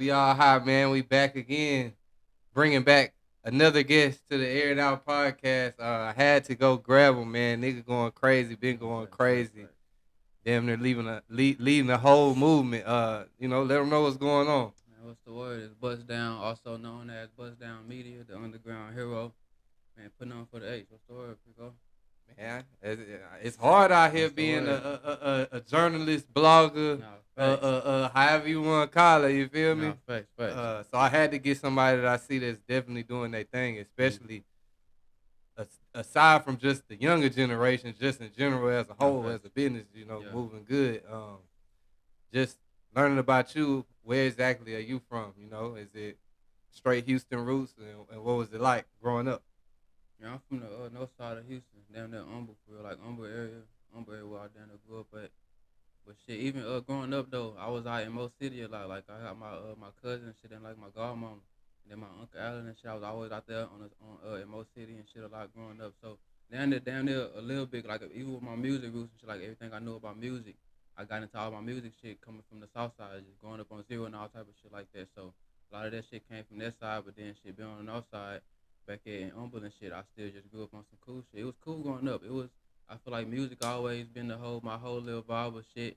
We all high, man. We back again, bringing back another guest to the Air It Out podcast. I had to go grab him, man. Nigga going crazy, been going crazy. Damn, they're leading the whole movement. Let them know what's going on. Man, what's the word? It's Busttdwn, also known as Busttdwn Media, the underground hero. Man, putting on for the H. What's the word, Pico? Man, it's hard out here What's the being word? a journalist, blogger, Nah, facts. however you want to call it. You feel Nah, me? facts. So I had to get somebody that I see that's definitely doing their thing, Mm-hmm. especially aside from just the younger generation, just in general as a Nah, whole, as facts. a business, Yeah. moving good. Just learning about you. Where exactly are you from? Is it straight Houston roots, and what was it like growing up? Yeah, I'm from the north side of Houston, down there, Humble, for real, like Humble area. Humble area where I down there grew up at. But shit, even growing up though, I was out in Mo City a lot. Like I had my cousin and shit, and like my godmama, and then my uncle Allen and shit. I was always out there on in Mo City and shit a lot growing up. So down there a little bit, like even with my music roots and shit, like everything I knew about music, I got into all my music shit coming from the south side, just growing up on Zero and all type of shit like that. So a lot of that shit came from that side, but then shit being on the north side, back in Humble and shit, I still just grew up on some cool shit. It was cool growing up. It was. I feel like music always been my whole little vibe of shit.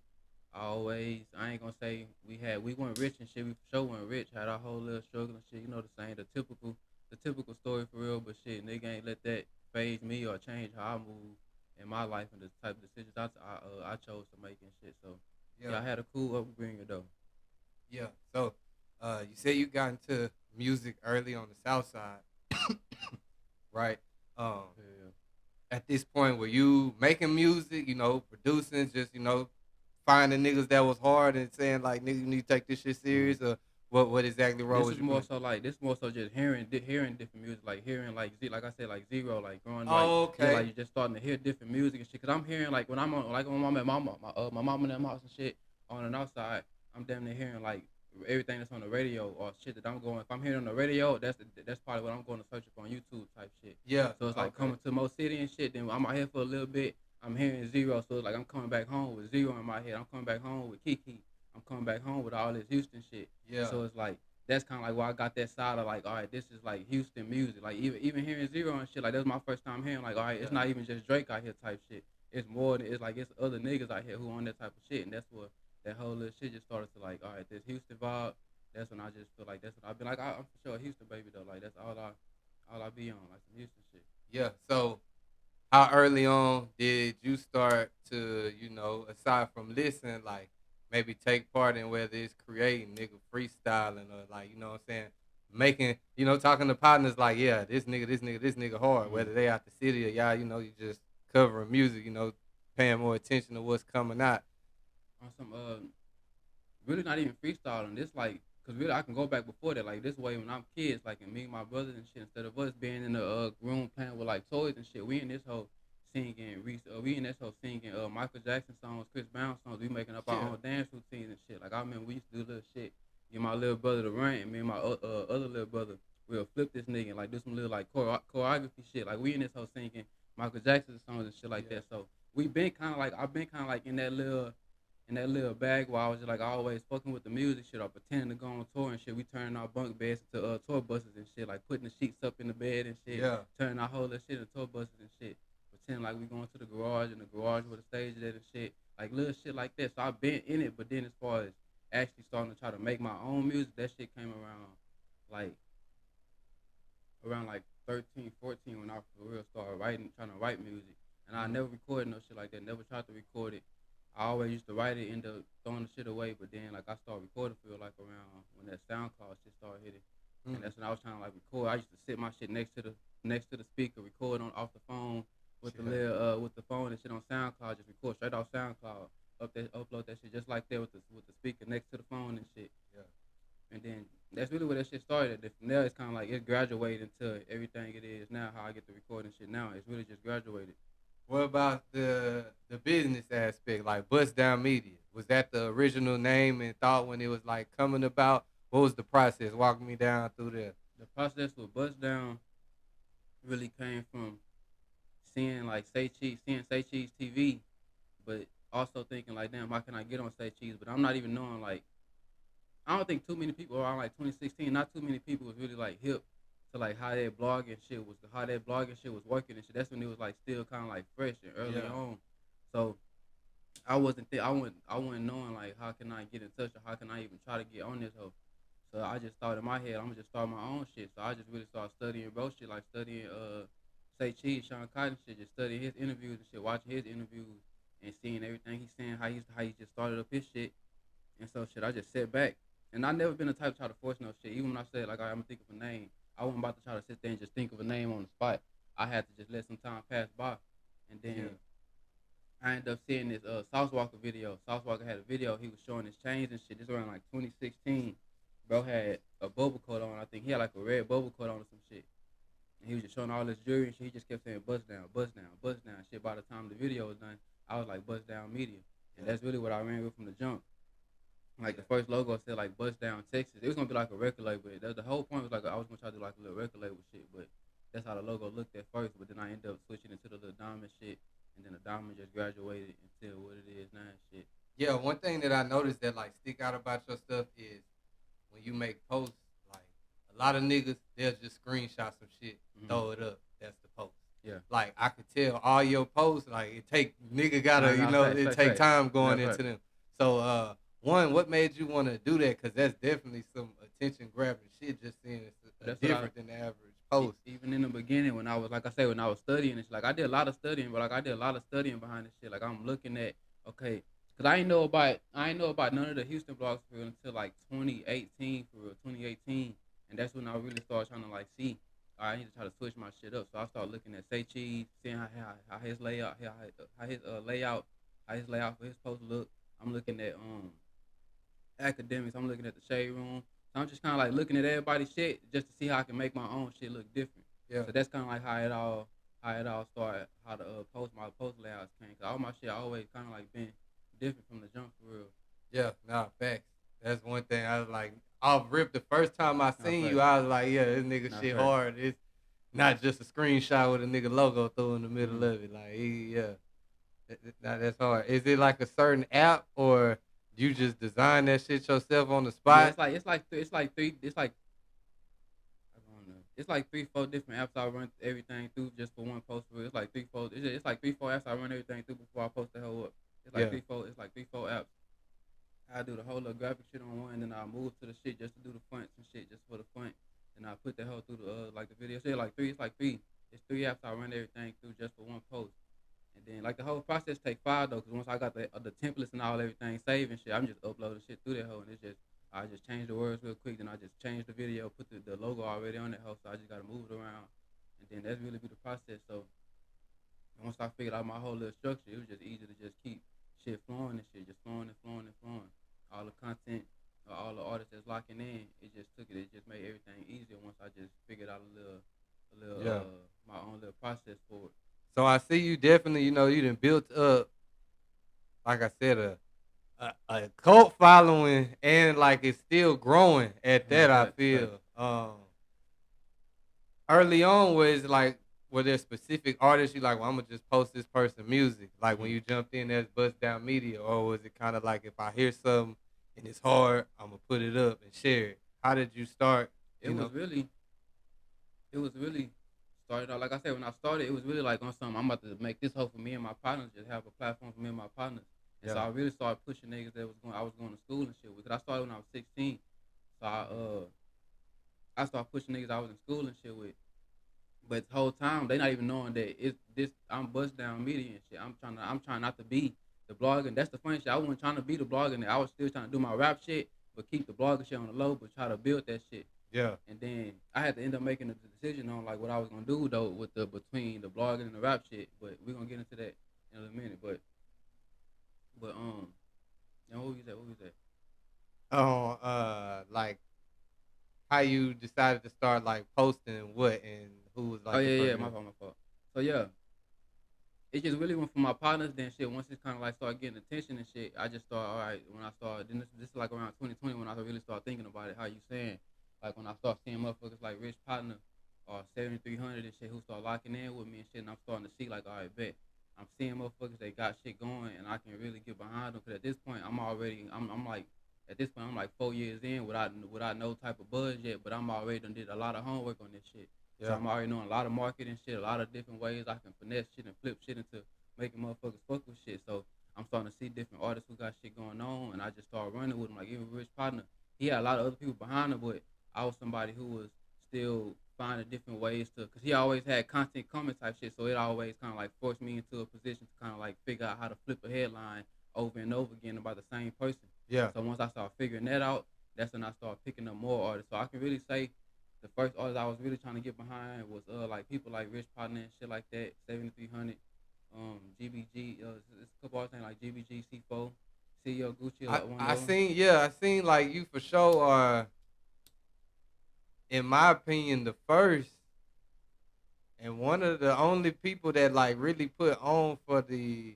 Always, I ain't gonna say we weren't rich and shit. We for sure weren't rich. Had our whole little struggle and shit. You know the same, the typical story for real. But shit, nigga ain't let that phase me or change how I move in my life and the type of decisions I chose to make and shit. So Yeah, yeah, I had a cool upbringing though. yeah. So, you said you got into music early on the South Side, right? Um, Yeah. at this point, were you making music? Producing, just finding niggas that was hard and saying like, nigga, you need to take this shit Mm-hmm. serious, or what exactly role This was is you more playing? so like this more so just hearing different music, like hearing like I said, like Zero, like growing like Oh, yeah, okay. like you just starting to hear different music and shit. Cause I'm hearing like when I'm on like when I'm at my mom and them house and shit on and outside, I'm damn near hearing like everything that's on the radio or shit that I'm going. If I'm hearing on the radio, that's probably what I'm going to search up on YouTube type shit. Yeah. So it's like Okay. coming to Mo City and shit. Then I'm out here for a little bit. I'm hearing Zero, so it's like I'm coming back home with Zero in my head. I'm coming back home with Kiki. I'm coming back home with all this Houston shit. Yeah. So it's like that's kind of like where I got that side of like, all right, this is like Houston music. Like even hearing Zero and shit, like that's my first time hearing like, all right, it's Yeah. not even just Drake out here type shit. It's more than it's like it's other niggas out here who on that type of shit, and that's what that whole little shit just started to like, all right, this Houston vibe. That's when I just feel like that's what I've been like. I'm for sure a Houston baby though. Like that's all I be on like some Houston shit. Yeah. So, how early on did you start to, aside from listening, like maybe take part in whether it's creating, nigga, freestyling, or like, what I'm saying, making, talking to partners like, yeah, this nigga hard, Mm-hmm. whether they out the city or y'all, you just covering music, paying more attention to what's coming out. On some really not even freestyling. This like, cause really I can go back before that. Like this way when I'm kids, like and me and my brothers and shit. Instead of us being in the room playing with like toys and shit, we in this whole singing. We in this whole singing Michael Jackson songs, Chris Brown songs. We making up our Yeah. own dance routines and shit. Like I remember we used to do little shit. Get my little brother to run, and me and my other little brother we'll flip this nigga and like do some little like choreography shit. Like we in this whole singing Michael Jackson songs and shit like Yeah. that. So we been kind of like I've been kind of like in that little bag where I was just like always fucking with the music shit or pretending to go on tour and shit. We turning our bunk beds into tour buses and shit, like putting the sheets up in the bed and shit, Yeah. turning our whole little shit into tour buses and shit. Pretending like we going to the garage and the garage with a stage at and shit, like little shit like that. So I've been in it, but then as far as actually starting to try to make my own music, that shit came like around like 13, 14 when I for real started writing, trying to write music. And I Mm. never recorded no shit like that. Never tried to record it. I always used to write it, end up throwing the shit away. But then like I started recording for like around when that SoundCloud shit started hitting, and Mm. that's when I was trying to like record. I used to sit my shit next to the speaker, record on off the phone with the Yeah. little with the phone and shit on SoundCloud. Just record straight off SoundCloud. Upload that shit just like that with the speaker next to the phone and shit. Yeah. And then that's really where that shit started. And from there, it's kind of like it graduated into everything it is now. How I get the recording shit now, it's really just graduated. What about the business aspect, like Bust Down Media? Was that the original name and thought when it was like coming about? What was the process? Walk me down through there. The process with Bust Down really came from seeing Say Cheese TV, but also thinking like, damn, how can I get on Say Cheese? But I'm not even knowing like I don't think too many people around like 2016. Not too many people was really like hip to like how that blogging shit was, how that blogging shit was working and shit. That's when it was like still kind of like fresh and early Yeah. on. So I wasn't knowing like how can I get in touch or how can I even try to get on this hoe. So I just thought in my head I'm gonna just start my own shit. So I just really started studying bro shit, like studying say Cheese, Sean Cotton shit, just studying his interviews and shit, watching his interviews and seeing everything he's saying, how he just started up his shit. And so shit, I just sat back. And I never been the type to try to force no shit. Even when I said like, all right, I'm gonna think of a name, I wasn't about to try to sit there and just think of a name on the spot. I had to just let some time pass by. And Yeah. then I ended up seeing this Sauce Walker video. Sauce Walker had a video. He was showing his chains and shit. This was around like 2016. Bro had a bubble coat on. I think he had like a red bubble coat on or some shit. And he was just showing all this jewelry and shit. He just kept saying bust down, bust down, bust down. Shit. By the time the video was done, I was like bust down media. And Yeah. that's really what I ran with from the jump. Like Yeah. the first logo said like Bust Down Texas. It was gonna be like a record label. The whole point was like I was gonna try to do like a little record label shit, but that's how the logo looked at first. But then I ended up switching into the little diamond shit, and then the diamond just graduated into what it is now and shit. Yeah, one thing that I noticed that like stick out about your stuff is when you make posts, like a lot of niggas, they'll just screenshot some shit, Mm-hmm. throw it up. That's the post. Yeah. Like I could tell all your posts, like it take nigga Nah, gotta, nah, fact, it fact, take fact. time going That's right. into them. So one, what made you want to do that? Cause that's definitely some attention grabbing shit. Just seeing it's But that's what I different than the average post. even in the beginning when I was like I said when I was studying this, like I did a lot of studying, but like I did a lot of studying behind this shit. Like I'm looking at okay, cause I ain't know about none of the Houston blogs for real until like 2018 for real, 2018, and that's when I really started trying to like see. All right, I need to try to switch my shit up. So I started looking at Say Cheese, seeing how his layout, how his layout for his post look. I'm looking at academics. I'm looking at the shade room. So I'm just kind of like looking at everybody's shit just to see how I can make my own shit look different. Yeah. So that's kind of like how it all started. How the my post layouts came. Cause all my shit always kind of like been different from the jump for real. Yeah, nah, facts. That's one thing I was like, off rip. The first time I Not seen fact. you, I was like, yeah, this nigga Not shit fact. hard. It's not just a screenshot with a nigga logo through in the middle Mm-hmm. of it. Like, yeah, nah, that's hard. Is it like a certain app or you just design that shit yourself on the Yeah, spot? it's like three. I don't know. It's like 3, 4 different apps I run everything through just for one post. For It's like 3, 4. It's like 3, 4 apps I run everything through before I post the whole up. It's like Yeah, 3, 4. It's like 3, 4 apps. I do the whole little graphic shit on one, and then I move to the shit just to do the fonts and shit just for the font. And I put the whole through the like the video. So like three. It's like three. It's 3 apps I run everything through just for one post. And then like the whole process take 5 though, cause once I got the templates and all everything saved and shit, I'm just uploading shit through that whole, and it's just I just change the words real quick, then I just change the video, put the logo already on that whole, so I just gotta move it around, and then that's really be the process. So once I figured out my whole little structure, it was just easy to just keep shit flowing and shit, just flowing and flowing and flowing. All the content, all the artists that's locking in, it just made everything easier once I just figured out yeah. my own little process for it. So I see you definitely, you done built up, like I said, a cult following and like it's still growing at No, that, I fact. feel. Early on was like were there specific artists you like, well, I'm gonna just post this person music, like when Mm-hmm. you jumped in as Bust Down Media, or was it kind of like if I hear something and it's hard, I'm gonna put it up and share it? How did you start? It was really it was really started out like I said when I started. It was really like on something. I'm about to make this whole for me and my partners. Just have a platform for me and my partners. And so Yeah, I really started pushing niggas that was going. I was going to school and shit with. Cause I started when I was 16. So I started pushing niggas I was in school and shit with. But the whole time they not even knowing that it's this. I'm bust down media and shit. I'm trying not to be the blogger. And that's the funny shit. I wasn't trying to be the blogger. And I was still trying to do my rap shit, but keep the blogger shit on the low, but try to build that shit. yeah, And then I had to end up making a decision on like what I was gonna do though with the between the blogging and the rap shit. But we're gonna get into that in a minute. But and what was that? What was that? oh, like how you decided to start like posting what and who was Oh like the yeah, first yeah, my one? fault, my fault. So yeah, it just really went for my partners. Then shit, once it kind of like started getting attention and shit, I just started. All right, when I started, then this is like around 2020 when I really started thinking about it. How you saying? Like when I start seeing motherfuckers like Rich Partner or 7300 and shit who start locking in with me and shit, and I'm starting to see like, all right, bet. I'm seeing motherfuckers that got shit going, and I can really get behind them. Cause at this point, I'm like at this point I'm like 4 years in without no type of buzz yet, but I'm already done did a lot of homework on this shit. So Yeah. I'm already knowing a lot of marketing shit, a lot of different ways I can finesse shit and flip shit into making motherfuckers fuck with shit. So I'm starting to see different artists who got shit going on, and I just started running with them. Like even Rich Partner, he had a lot of other people behind him, but I was somebody who was still finding different ways to, cause he always had content coming type shit. So it always kind of like forced me into a position to kind of like figure out how to flip a headline over and over again about the same person. Yeah. So once I started figuring that out, that's when I started picking up more artists. So I can really say the first artist I was really trying to get behind was like people like Rich Partner and shit like that, 7300, GBG. It's a couple artists named like GBG, C4, CEO Gucci, I like one I of them. seen yeah, I seen like you for sure are, in my opinion, the first and one of the only people that like really put on for the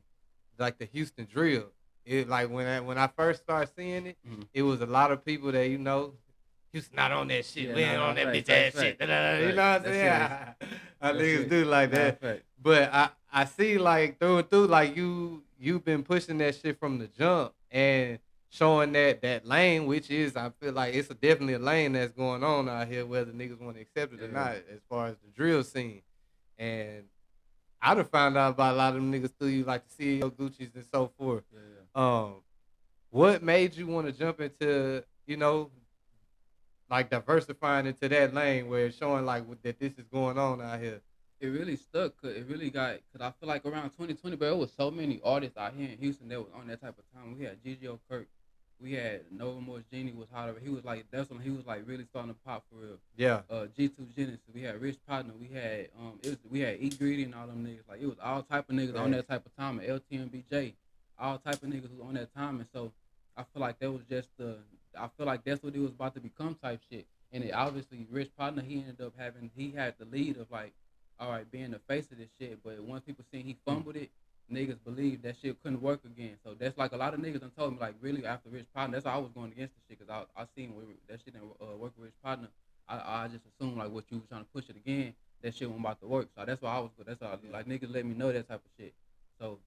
like the Houston drill. It like when I first started seeing it, Mm-hmm. it was a lot of people that Houston not on that shit. Yeah, We ain't nah, on that fact, bitch fact, ass fact, shit. Da, da, da, you fact. know what I'm That saying? shit is I that niggas shit. do like Nah, that. fact. But I see like through and through like you've been pushing that shit from the jump and showing that lane, which is I feel like it's definitely a lane that's going on out here, whether niggas want to accept it or Yeah, not, as far as the drill scene. And I done found out about a lot of them niggas through you, like the CEO Gucci's and so forth. yeah, yeah. Um, what made you want to jump into, like diversifying into that lane where it's showing like that this is going on out here? It really stuck. Cause it really got. Cause I feel like around 2020, bro, it was so many artists out here in Houston that was on that type of time. We had GGO Kirk, we had Nova Morse Genie was hot. He was like that's when he was like really starting to pop for real. Yeah, G2 Genesis, we had Rich Partner, we had Eat Greedy and all them niggas. Like it was all type of niggas on right. that type of time. And LTMBJ, all type of niggas was on that time. And so I feel like that was just the. I feel like that's what it was about to become type shit. And it obviously Rich Partner, he had the lead of like all right, being the face of this shit. But once people seen he fumbled it, niggas believed that shit couldn't work again. So that's like a lot of niggas done told me like really after Rich Partner. That's why I was going against the shit because I seen that shit didn't work with Rich Partner. I just assumed like what you was trying to push it again, that shit wasn't about to work. So that's why I was good. That's why like niggas let me know that type of shit. So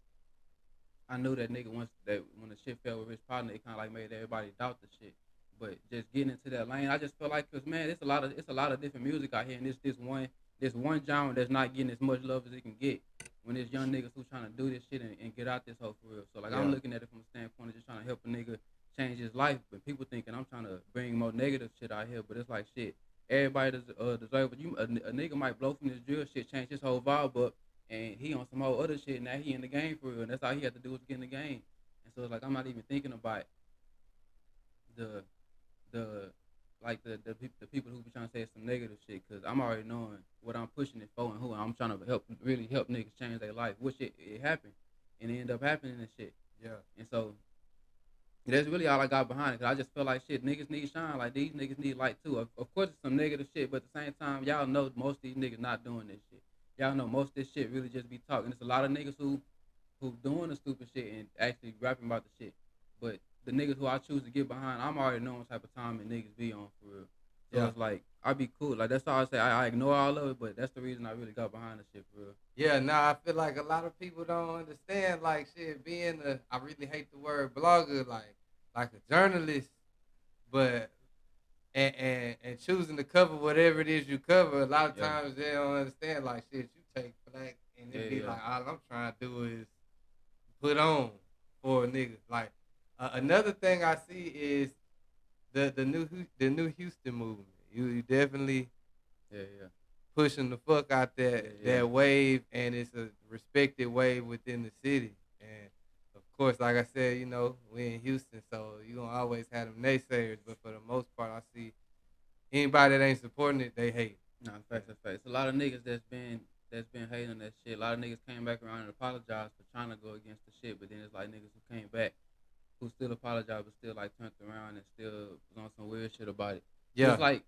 I knew that nigga once that when the shit fell with Rich Partner, it kind of like made everybody doubt the shit. But just getting into that lane, I just feel like, cause man, it's a lot of different music out here, and this one genre that's not getting as much love as it can get. When there's young niggas who trying to do this shit and get out this hoe for real. So like I'm Yeah. looking at it from a standpoint of just trying to help a nigga change his life. But people thinking I'm trying to bring more negative shit out here, but it's like shit. Everybody deserve it. A nigga might blow from this drill shit, change his whole vibe up, and he on some whole other shit. Now he in the game for real, and that's all he had to do was get in the game. And so it's like I'm not even thinking about the the the people who be trying to say some negative shit because I'm already knowing what I'm pushing it for and who I'm trying to really help niggas change their life, which it happened and it ended up happening and shit. Yeah. And so that's really all I got behind it. Cause I just feel like shit, niggas need shine. Like these niggas need light too. Of course, it's some negative shit, but at the same time, y'all know most of these niggas not doing this shit. Y'all know most of this shit really just be talking. It's a lot of niggas who doing the stupid shit and actually rapping about the shit. But the niggas who I choose to get behind, I'm already knowing what type of time and niggas be on for real. So Yeah. it's like I be cool. Like that's all I say. I ignore all of it, but that's the reason I really got behind the shit for real. Yeah, nah, I feel like a lot of people don't understand like shit being I really hate the word blogger, like a journalist, but and choosing to cover whatever it is you cover, a lot of Yeah, times they don't understand like shit, you take flack and yeah, it be yeah, like all I'm trying to do is put on for a nigga. Like another thing I see is the new Houston movement. You definitely yeah, yeah, pushing the fuck out yeah, yeah. that wave, and it's a respected wave within the city. And of course, like I said, we in Houston, so you gonna always have them naysayers. But for the most part, I see anybody that ain't supporting it, they hate. Nah, facts are facts. A lot of niggas that's been hating on that shit. A lot of niggas came back around and apologized for trying to go against the shit, but then it's like niggas who came back who still apologized but still like turned around and still was on some weird shit about it. So it's Yeah, like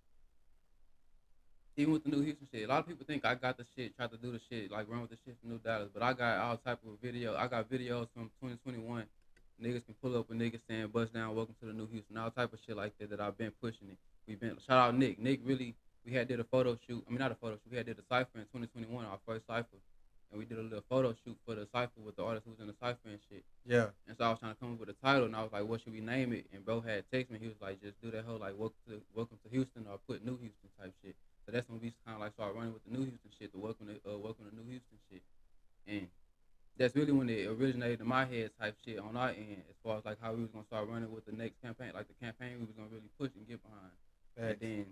even with the new Houston shit, a lot of people think I got the shit, tried to do the shit, like run with the shit from New Dallas, but I got all type of video. I got videos from 2021. Niggas can pull up with niggas saying "Busttdwn, welcome to the new Houston," all type of shit like that I've been pushing it. We've been shout out Nick. Nick really we had did a photo shoot. I mean not a photo shoot. We had did a cipher in 2021, our first cipher, and we did a little photo shoot for the cipher with the artist who was in the cipher and shit. yeah, And And so I was trying to come up with a title, and I was like, what should we name it? And bro had text me. He was like, just do that whole like welcome to Houston, or put New Houston type shit. So that's when we kind of like started running with the New Houston shit, the welcome to New Houston shit. And that's really when it originated in my head type shit on our end, as far as like how we was gonna start running with the next campaign, like the campaign we was gonna really push and get behind. And Facts. then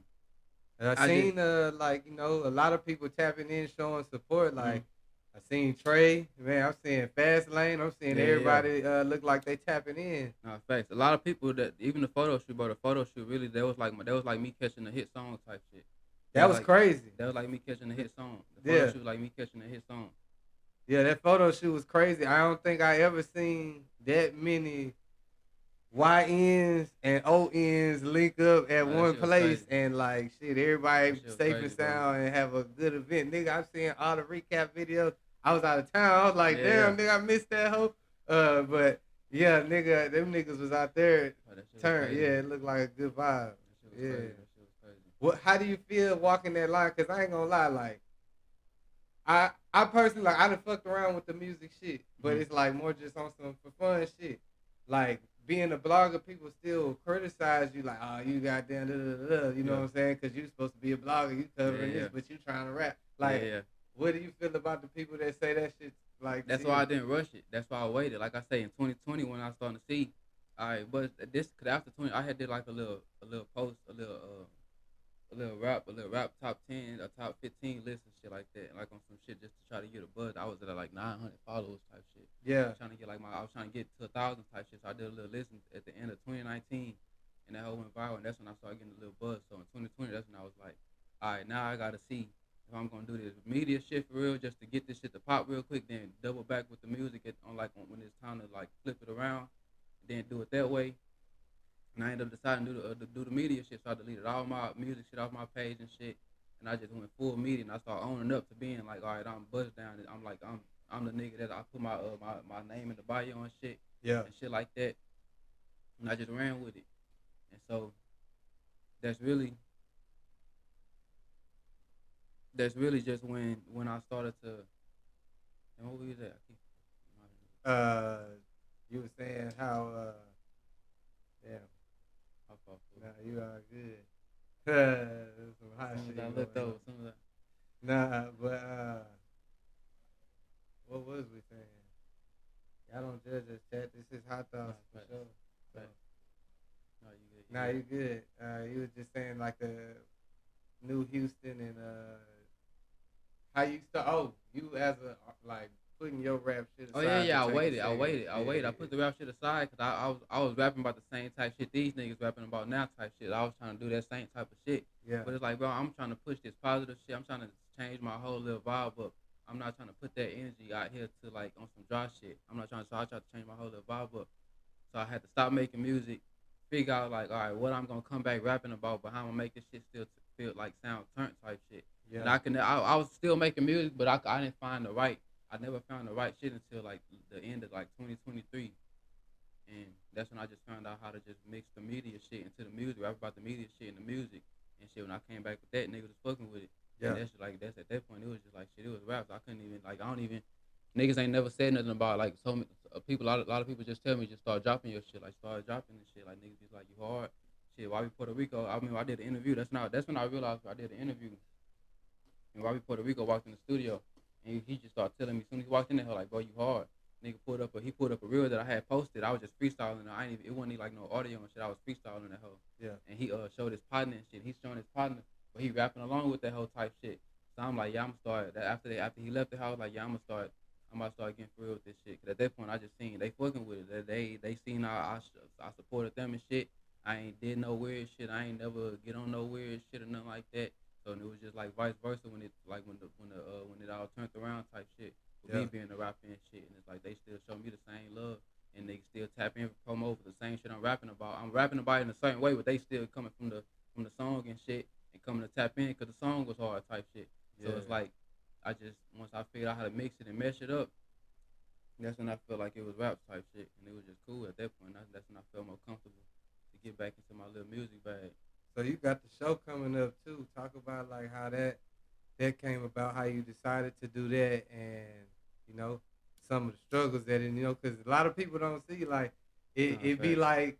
And I I just seen like, you know, a lot of people tapping in, showing support. mm, Like I seen Trae, man, I'm seeing Fast Lane, I'm seeing yeah. everybody look like they tapping in. Nah, facts. A lot of people that even the photo shoot, bro. The photo shoot really that was like me catching a hit song type shit. That That was was like crazy. that was like me catching a hit song. The photo Yeah. shoot was like me catching a hit song. Yeah, that photo shoot was crazy. I don't think I ever seen that many YNs and ONs link up at Nah, that one shit was place crazy. and like shit, That everybody shit was safe and crazy, bro. sound and have a good event. Nigga, I've seen all the recap videos. I was out of town. I was like, Yeah, yeah. damn, nigga, I missed that hoe. But yeah, nigga, them niggas was out there. Oh, that shit was Turn, crazy. yeah, it looked like a good vibe. That shit was Yeah. crazy. That shit was crazy. What? How do you feel walking that line? Cause I ain't gonna lie, like I personally like I done fucked around with the music shit, but Mm-hmm. it's like more just on some for fun shit. Like being a blogger, people still criticize you like, oh, you goddamn da da da. You know Yeah. what I'm saying? Because you supposed to be a blogger, you covering Yeah, this, yeah. but you trying to rap. Yeah, Like, yeah. what do you feel about the people that say that shit like That's to why I you? didn't rush it. That's why I waited. Like I say, in 2020 when I started to see, all right, but this cause after 20, I had did like a little post, a little rap top 10, a top 15 list and shit like that, like on some shit just to try to get a buzz. I was at like 900 followers type shit. Yeah, Trying to get I was trying to get to 1,000 type shit. So I did a little list at the end of 2019, and that whole went viral. And that's when I started getting a little buzz. So in 2020, that's when I was like, all right, now I gotta see if I'm gonna do this media shit for real, just to get this shit to pop real quick. Then double back with the music when it's time to like flip it around. Then do it that way. And I ended up deciding to do the media shit, so I deleted all my music shit off my page and shit, and I just went full media, and I started owning up to being like, all right, I'm Busttdwn, and I'm the nigga that I put my name in the bio and yeah, shit like that, and I just ran with it, and so that's really that's really just when I started to, and what was that? I keep, uh, you were saying how damn, I fought for nah, you are good. There's some hot some of shit that going left on. over, some of that. Nah, but what was we saying? Y'all don't judge us, chat. This is hot Nah, thoughts for facts, sure. So, facts. No, you good, nah, you good. You were just saying like the New Houston and how you start. Oh, you as a like putting your rap shit Oh yeah, aside to yeah. I take it waited. I serious. waited. I Yeah, waited. I put the rap shit aside because I was rapping about the same type shit these niggas rapping about now type shit. I was trying to do that same type of shit. yeah, But it's like, bro, I'm trying to push this positive shit. I'm trying to change my whole little vibe up. I'm not trying to put that energy out here to like on some dry shit. I'm not trying to. So I tried to change my whole little vibe up. So I had to stop making music, figure out like, all right, what I'm gonna come back rapping about, but how I'm gonna make this shit still feel like sound turnt type shit. And yeah, I was still making music, but I didn't find the right. I never found the right shit until like the end of like 2023, and that's when I just found out how to just mix the media shit into the music, rap about the media shit and the music and shit. When I came back with that, niggas was fucking with it, and yeah, that's at that point it was just like shit. It was raps. I couldn't even like I don't even niggas ain't never said nothing about like so many people. A lot of people just tell me just start dropping your shit, like start dropping this shit. Like niggas be like you hard. Shit, why we Puerto Rico? I mean, I did an interview. That's when I realized I did an interview. And Robbie Puerto Rico walked in the studio, and he just started telling me as soon as he walked in there, like, bro, you hard. Nigga he pulled up a reel that I had posted. I was just freestyling. It wasn't even like no audio and shit. I was freestyling that hoe. yeah, And he showed his partner and shit. He's showing his partner, but he rapping along with that whole type shit. So I'm like, yeah, I'm gonna start. After he left the house, like, yeah, I'm gonna start getting for real with this shit. Cause at that point, I just seen they fucking with it. They seen I supported them and shit. I ain't did no weird shit. I ain't never get on no weird shit or nothing like that. So it was just like vice versa when when it all turned around type shit. With yeah, me being a rapper and shit, and it's like they still show me the same love, and they still tap in for promo for the same shit I'm rapping about. I'm rapping about it in a certain way, but they still coming from the song and shit, and coming to tap in because the song was hard type shit. So yeah. it's like I just once I figured out how to mix it and mesh it up, that's when I felt like it was rap type shit, and it was just cool at that point. That's when I felt more comfortable to get back into my little music bag. So you got the show coming up too. Talk about like how that came about, how you decided to do that, and you know some of the struggles that because a lot of people don't see like No, it be facts. like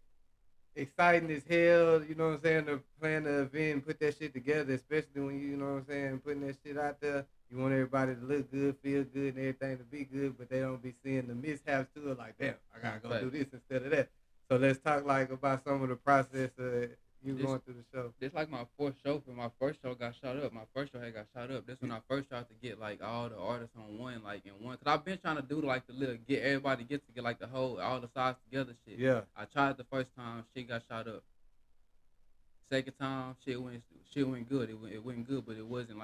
exciting as hell, you know what I'm saying, to plan the event and put that shit together, especially when you know what I'm saying, putting that shit out there. You want everybody to look good, feel good, and everything to be good, but they don't be seeing the mishaps to it. Like, damn, I No, gotta go do facts. this instead of that. So let's talk like about some of the process you This going through the show. this like my fourth show. For my first show got shot up. My first show had got shot up. This when I first tried to get like all the artists on one, like in one. Cause I've been trying to do like the little get everybody get to get like the whole all the sides together shit. Yeah, I tried the first time, shit got shot up. Second time, shit went good. It went good, but it wasn't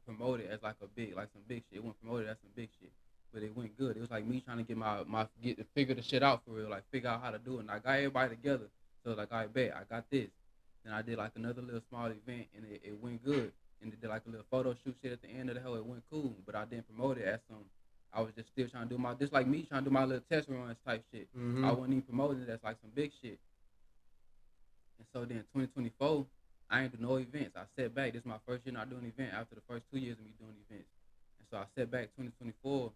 promoted as like a big like some big shit. It wasn't promoted as some big shit, but it went good. It was like me trying to get my get to figure the shit out for real, like figure out how to do it. And I got everybody together, so like I bet I got this. Then I did like another little small event, and it went good. And did like a little photo shoot shit at the end of the hell. It went cool, but I didn't promote it as some. I was just still trying to do my just like me trying to do my little test runs type shit. I mm-hmm. wasn't even promoting it as like some big shit. And so then 2024, I ain't do no events. I set back. This is my first year not doing an event after the first 2 years of me doing events. And so I set back 2024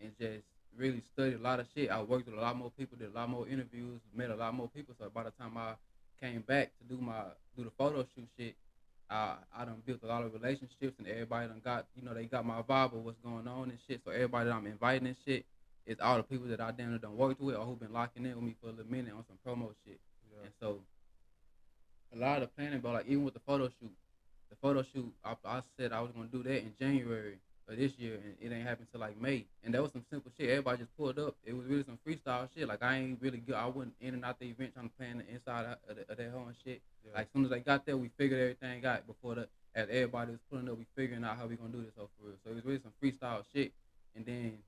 and just really studied a lot of shit. I worked with a lot more people, did a lot more interviews, met a lot more people. So by the time I came back to do the photo shoot shit, I done built a lot of relationships and everybody done got they got my vibe of what's going on and shit. So everybody that I'm inviting and shit is all the people that I damn near done worked with or who been locking in with me for a little minute on some promo shit. Yeah. And so a lot of the planning, but like even with the photo shoot, I said I was gonna do that in January of this year, and it ain't happened till like May. And that was some simple shit. Everybody just pulled up. It was really some freestyle shit. Like I ain't really good. I wasn't in and out the event trying to plan the inside of that whole shit. Yeah. Like as soon as I got there, we figured everything out before the as everybody was pulling up, we figuring out how we gonna do this whole for real. So it was really some freestyle shit. And then,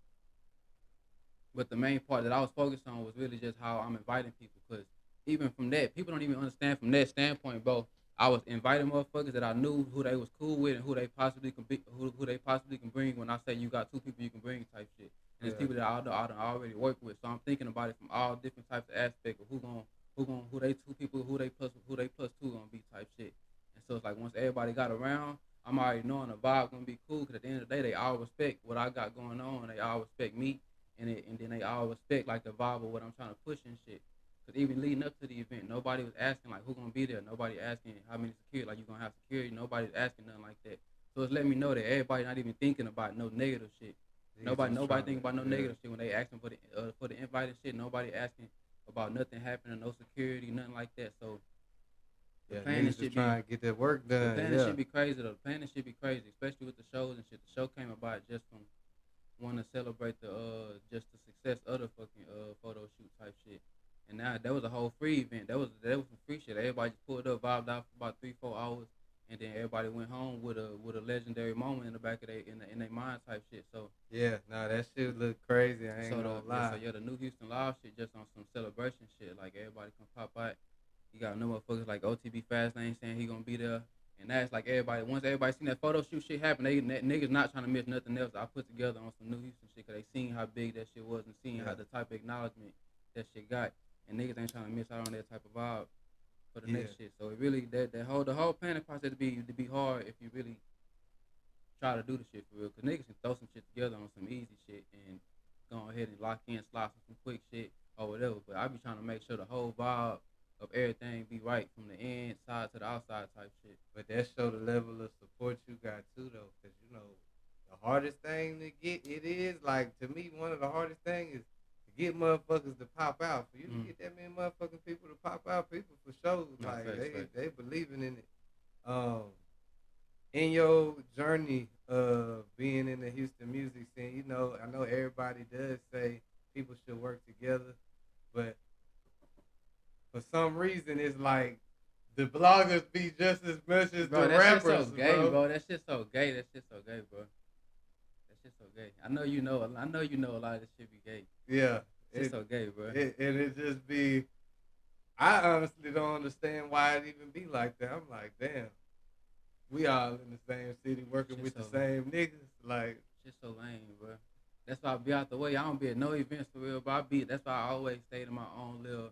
but the main part that I was focused on was really just how I'm inviting people, because even from that, people don't even understand from that standpoint, bro. I was inviting motherfuckers that I knew who they was cool with and who they possibly can be, who they possibly can bring. When I say you got two people you can bring type shit, and it's Yeah. people that I done already work with. So I'm thinking about it from all different types of aspects of who they two people, who they plus two gonna be type shit. And so it's like once everybody got around, I'm already knowing the vibe gonna be cool. Cause at the end of the day, they all respect what I got going on. They all respect me, and then they all respect like the vibe of what I'm trying to push and shit. Cause even leading up to the event, nobody was asking like who gonna be there. Nobody asking how many security, like you gonna have security. Nobody's asking nothing like that. So it's letting me know that everybody not even thinking about no negative shit. Nobody thinking about no Yeah. negative shit when they asking for the invite and shit. Nobody asking about nothing happening, no security, nothing like that. So the Yeah, planning niggas just should be trying to get that work the done. planning Yeah. should be crazy though. The planning should be crazy, especially with the shows and shit. The show came about just from want to celebrate the just the success of the fucking photo shoot type shit. And now that was a whole free event. That was some free shit. Everybody just pulled up, vibed out for about 3-4 hours, and then everybody went home with a legendary moment in the back of in their mind type shit. So Yeah. Nah, that shit look crazy. I ain't gonna lie. the New Houston Live shit just on some celebration shit. Like everybody can pop out. You got no motherfuckers like OTB Fastlane saying he gonna be there. And that's like everybody. Once everybody seen that photo shoot shit happen, niggas not trying to miss nothing else. I put together on some New Houston shit because they seen how big that shit was and seen how Yeah. the type of acknowledgement that shit got. And niggas ain't trying to miss out on that type of vibe for the Yeah. next shit. So it really the whole planning process to be hard if you really try to do the shit for real. Cause niggas can throw some shit together on some easy shit and go ahead and lock in, slide some quick shit or whatever. But I be trying to make sure the whole vibe of everything be right from the inside to the outside type shit. But that show the level of support you got too, though, because the hardest thing to get it is like to me one of the hardest things is to get motherfuckers to pop out. For you to get that many motherfucking people to pop out, people for sure No, like facts. they believing in it. Um, in your journey of being in the Houston music scene, I know everybody does say people should work together, but for some reason it's like the bloggers be just as much as Bro, the that shit rappers, so gay, bro. bro. That shit so gay. That shit so gay, bro. That shit so gay. I know you know. I know you know a lot of this shit be gay. Yeah, Shit it, so gay, bro. and it just be. I honestly don't understand why it even be like that. I'm like, damn, we all in the same city working Shit with the so same niggas. Like, shit so lame, bro. That's why I be out the way. I don't be at no events for real, but that's why I always stay in my own little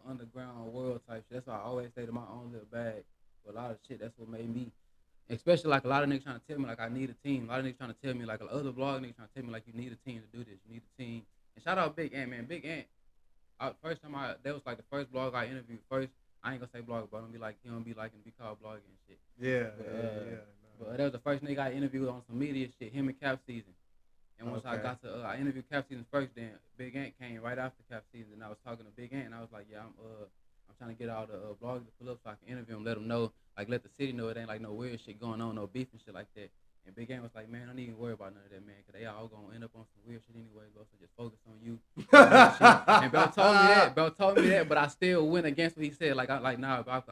underground world type shit. That's why I always stay to my own little bag. But a lot of shit, that's what made me Especially like a lot of niggas trying to tell me like I need a team. A lot of niggas trying to tell me like other blog niggas trying to tell me like you need a team to do this. You need a team. And shout out Big Ant, man. Big Ant. First time that was like the first blog I interviewed. First, I ain't gonna say blog, but I'm gonna be like he don't be liking to be called blogging and shit. Yeah, But yeah. but that was the first nigga I interviewed on some media shit. Him and Cap Season. And once I Okay. got to I interviewed Cap Season first, then Big Ant came right after Cap Season. And I was talking to Big Ant, and I was like, yeah, I'm trying to get all the blogs to pull up so I can interview them, let them know, like let the city know it ain't like no weird shit going on, no beef and shit like that. And Big Ant was like, man, don't even worry about none of that, man, because they all going to end up on some weird shit anyway, bro, so just focus on you. And Bro told me that, but I still went against what he said. Like, nah, bro,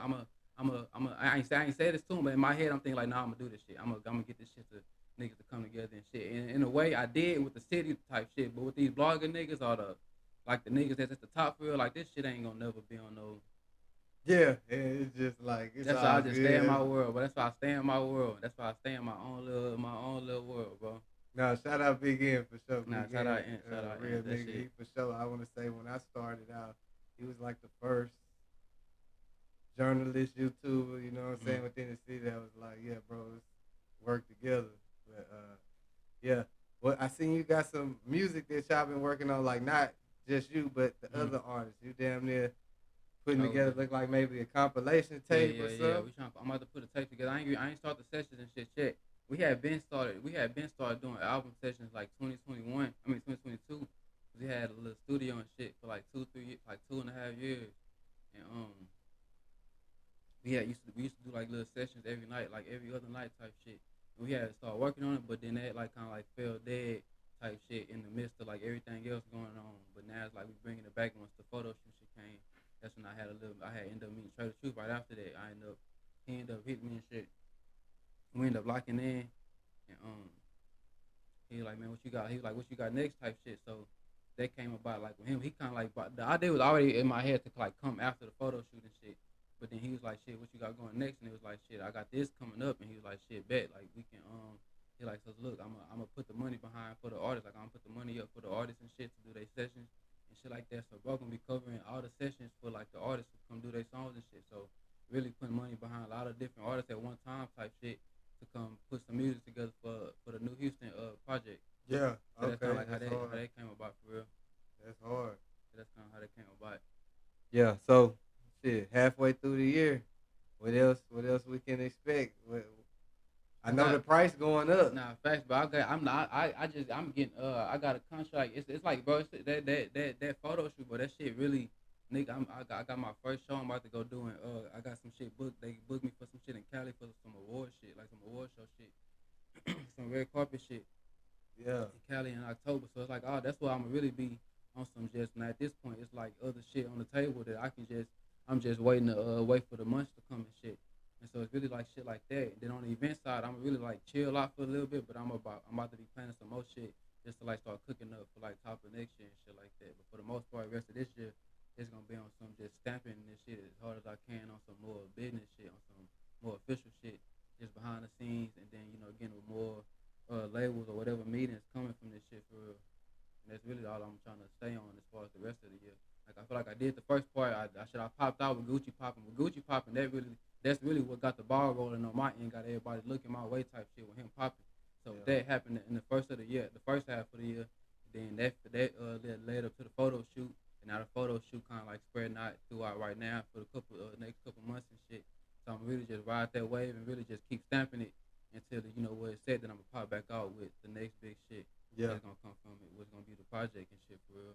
I ain't say this to him, but in my head, I'm thinking, like, nah, I'm going to do this shit. I'm gonna get this shit to niggas to come together and shit. And in a way, I did with the city type shit, but with these blogging niggas or the niggas that's at the top for real, like, this shit ain't going to never be on no. Yeah, it's just like it's That's all why I just good. stay in my world, but that's why I stay in my world. That's why I stay in my own little world, bro. No, shout out Big N for sure. Nah, Big shout out N, Ant, shout out real Ant, that nigga. shit. He for sure. I want to say when I started out, he was like the first journalist YouTuber. You know what I'm saying within the city that was like, yeah, bro, let's work together. But yeah. Well, I seen you got some music that y'all been working on, like not just you, but the other artists. You damn near putting together look like maybe a compilation tape or something. Yeah. I'm about to put a tape together. I ain't start the sessions and shit yet. We had been started doing album sessions like 2021. I mean 2022. We had a little studio and shit for like 2.5 years, and we used to do like little sessions every night, like every other night type shit. And we had to start working on it, but then that like kind of like fell dead type shit in the midst of like everything else going on. But now it's like we bringing it back once the photo shoot shit came. That's when I had ended up meeting Trae the Truth right after that. He ended up hitting me and shit. We ended up locking in, and he was like, man, what you got? He was like, what you got next type shit. So that came about like with him. He kind of like, the idea was already in my head to like come after the photo shoot and shit. But then he was like, shit, what you got going next? And it was like, shit, I got this coming up. And he was like, shit, bet, like we can he like, so look, I'm gonna put the money behind for the artists. Like I'm gonna put the money up for the artists and shit to do their sessions and shit like that. So bro gonna be covering all the sessions for like the artists who come do their songs and shit. So really putting money behind a lot of different artists at one time type shit to come put some music together for the new Houston project. Yeah, So okay. that's kind of like how that came about for real. That's hard. So that's kind of how that came about. Yeah. So shit, halfway through the year, what else? What else we can expect? I know the price going up. Nah, facts, but I'm getting I got a contract. It's like, bro, that photo shoot, bro, that shit really, nigga. I got my first show I'm about to go doing. I got some shit booked. They booked me for some shit in Cali for some award shit, like some award show shit, some red carpet shit. Yeah. In Cali in October. So it's like, oh, that's why I'm gonna really be on some just. Now at this point, it's like other shit on the table that I'm just waiting to wait for the months to come and shit. And so it's really like shit like that. And then on the event side, I'm really like chill out for a little bit, but I'm about to be planning some more shit just to like start cooking up for like top of next year and shit like that. But for the most part, the rest of this year, it's gonna be on some just stamping this shit as hard as I can on some more business shit, on some more official shit, just behind the scenes, and then getting with more labels or whatever meetings coming from this shit for real. And that's really all I'm trying to stay on as far as the rest of the year. Like I feel like I did the first part. I popped out with Gucci popping. With Gucci popping, that's really what got the ball rolling on my end. Got everybody looking my way type shit with him popping. So that happened in the first of the year, the first half of the year. Then that led up to the photo shoot, and now the photo shoot kind of like spreading out throughout right now for the next couple months and shit. So I'm really just ride that wave and really just keep stamping it until what it's said that I'm gonna pop back out with the next big shit. Yeah. That's gonna come from it. What's gonna be the project and shit for real.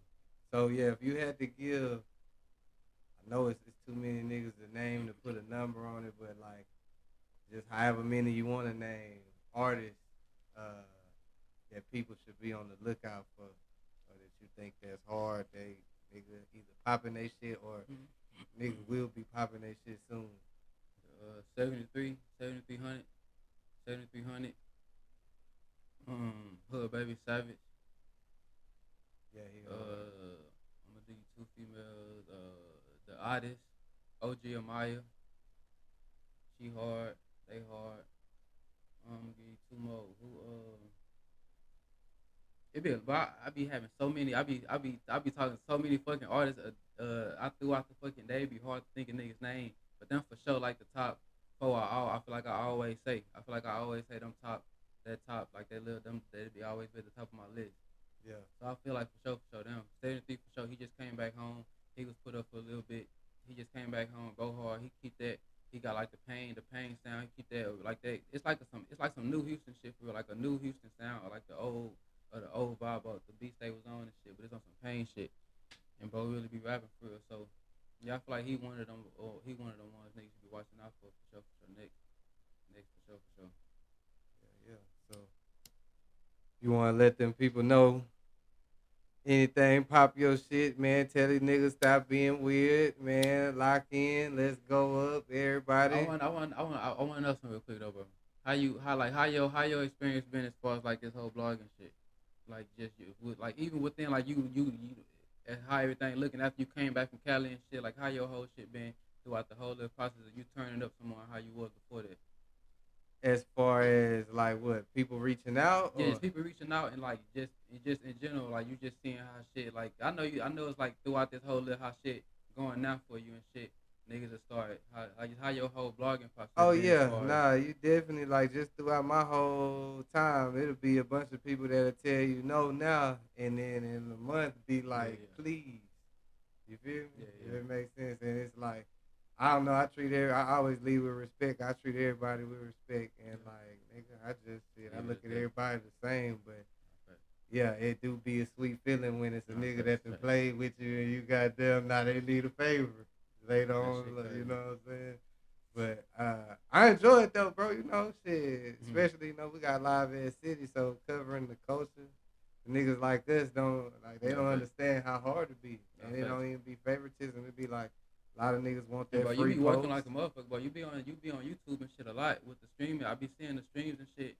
So yeah, if you had to give, I know it's too many niggas to name to put a number on it, but like just however many you want to name artists that people should be on the lookout for, or that you think that's hard. They nigga either popping their shit or nigga will be popping their shit soon. 7300. Hood Baby Savage. Yeah, I'm gonna do you two females. The artist, OG Amaya. She hard. They hard. I'm gonna give you two more. I be having so many. I be talking to so many fucking artists. I throughout the fucking day, it'd be hard to think of niggas' name, but them for sure like the top before I feel like I always say them top like they'd be always be at the top of my list. Yeah. So I feel like for sure them. 73 for sure. He just came back home. He was put up for a little bit. He just came back home, go hard. He keep that. He got like the pain sound. He keep that like that. It's like some new Houston shit for real, like a new Houston sound, or like the old vibe of the beats they was on and shit. But it's on some pain shit, and bro really be rapping for real. So yeah, I feel like he one of them. Or he one of them ones niggas you be watching out for sure, for sure. Next for sure. Yeah, yeah. So you want to let them people know anything, pop your shit, man. Tell these niggas stop being weird, man. Lock in, let's go up, everybody. I want to know something real quick though, bro. How your experience been as far as like this whole blogging shit? Like just you, like even within like you and how everything looking after you came back from Cali and shit. Like how your whole shit been throughout the whole little process of you turning up some more how you was before that. As far as like what people reaching out, Yeah, or just people reaching out and like just in general, like you just seeing how shit. Like I know it's like throughout this whole little how shit going now for you and shit. Niggas have started how your whole blogging process oh been as yeah, far as nah, you definitely like just throughout my whole time, it'll be a bunch of people that'll tell you no now, and then in a month be yeah like, please. You feel me? yeah If yeah it makes sense, and it's like, I don't know. I always lead with respect. I treat everybody with respect, and yeah like, nigga, I just shit. I yeah look just at that. everybody the same, but Okay. yeah, it do be a sweet feeling when it's a No, nigga facts, that can facts. play with you, and you got them. Now they need a favor. They That don't, shit you crazy. know what I'm saying? But I enjoy it though, bro. You know, shit. Mm-hmm. Especially, you know, we got live in the city, so covering the culture. Niggas like us don't like they Yeah, don't facts. understand how hard it be, No, and it facts. don't even be favoritism. It be like a lot of niggas want And that bro, you free be working post. like a motherfucker, bro. You be on YouTube and shit a lot with the streaming. I be seeing the streams and shit,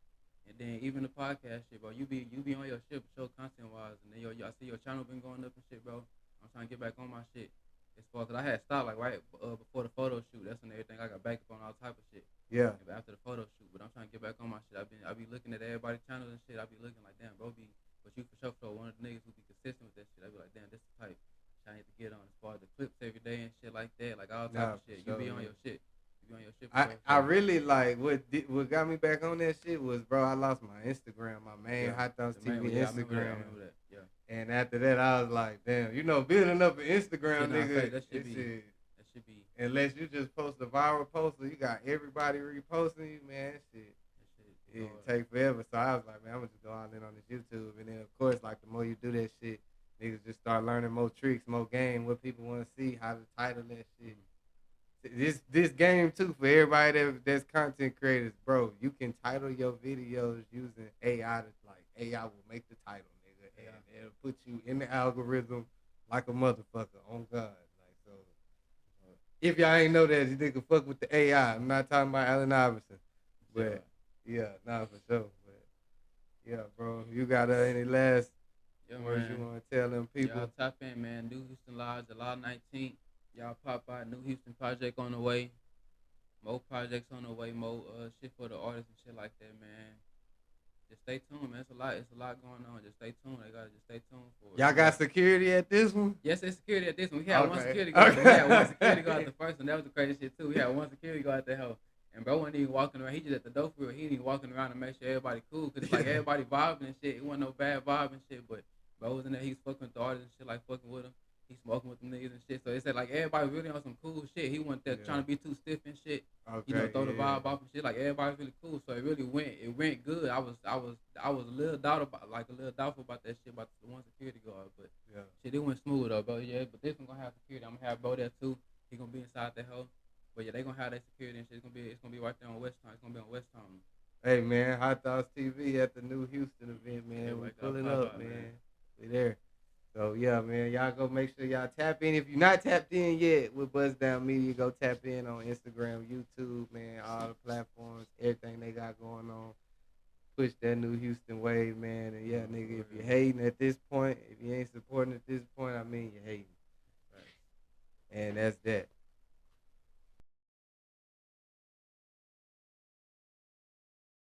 and then even the podcast shit, bro. You be on your shit for show content wise, and then I see your channel been going up and shit, bro. I'm trying to get back on my shit. As far as I had stopped like right before the photo shoot, that's when everything I got back up on all type of shit. Yeah, And after the photo shoot, but I'm trying to get back on my shit. I be looking at everybody's channels and shit. I be looking like damn, bro. But you for sure one of the niggas who be consistent with that shit. I be like damn, this is type. I need to get on as far as the clips every day and shit like that, like all type nah, of for shit. You sure. be on Yeah. your shit. You be on your shit for I sure. I So really like what got me back on that shit was, bro. I lost my Instagram, my main yeah, High Thoughts the main TV one. Yeah, I remember that. I Instagram, remember that. Yeah, and after that, I was like, damn, you know, building up an yeah. Instagram, Nah, nigga, fact. it shit. That should be Unless you just post a viral post, or you got everybody reposting you, man, shit. that shit be It hard. take forever. So I was like, man, I'm gonna just go all in on this YouTube, and then of course, like the more you do that shit, niggas just start learning more tricks, more game, what people want to see, how to title that shit. Mm-hmm. This game too for everybody that's content creators, bro. You can title your videos using AI. Like AI will make the title, nigga, Yeah, and it'll put you in the algorithm like a motherfucker. On God, like so. If y'all ain't know that, you nigga fuck with the AI. I'm not talking about Allen Iverson, shit but hard. yeah, nah, for sure. But yeah, bro, you got any last Yeah, words you man. want to tell them Y'all people? tap in, man. New Houston Live, July 19th. Y'all pop by. New Houston project on the way. More projects on the way. More shit for the artists and shit like that, man. Just stay tuned, man. It's a lot going on. Just stay tuned. They gotta just stay tuned for it, Y'all man. got security at this one? Yes, it's security at this one. We had one Okay, security guard. We had one security guard at okay. the first one. That was the crazy shit too. We had one security guard at the hell. And bro wasn't even walking around. He just at the door for real. He ain't even walking around to make sure everybody cool. Cause it's like Yeah. everybody vibing and shit. It wasn't no bad vibe and shit. But bro was in there. He's fucking with the artists and shit, like fucking with them. He smoking with them niggas and shit. So it said like everybody really on some cool shit. He wasn't there Yeah. trying to be too stiff and shit. Okay. Throw the Yeah. vibe off and shit. Like everybody's really cool. So it went good. I was a little doubtful about that shit about the one security guard, but Yeah. shit, it went smooth though, bro. Yeah, but this one gonna have security. I'm gonna have bro there too. He gonna be inside that hole. But yeah, they gonna have that security and shit. It's gonna be right there on West Town. It's gonna be on West Town. Hey man, High Thoughts TV at the new Houston event, Yeah, man. We right there. pulling Pop up, out, man. man. We there. So yeah, man, y'all go make sure y'all tap in. If you're not tapped in yet with Busttdwn Media, go tap in on Instagram, YouTube, man, all the platforms, everything they got going on. Push that new Houston wave, man. And yeah, nigga, if you're hating at this point, if you ain't supporting at this point, I mean you're hating. Right. And that's that.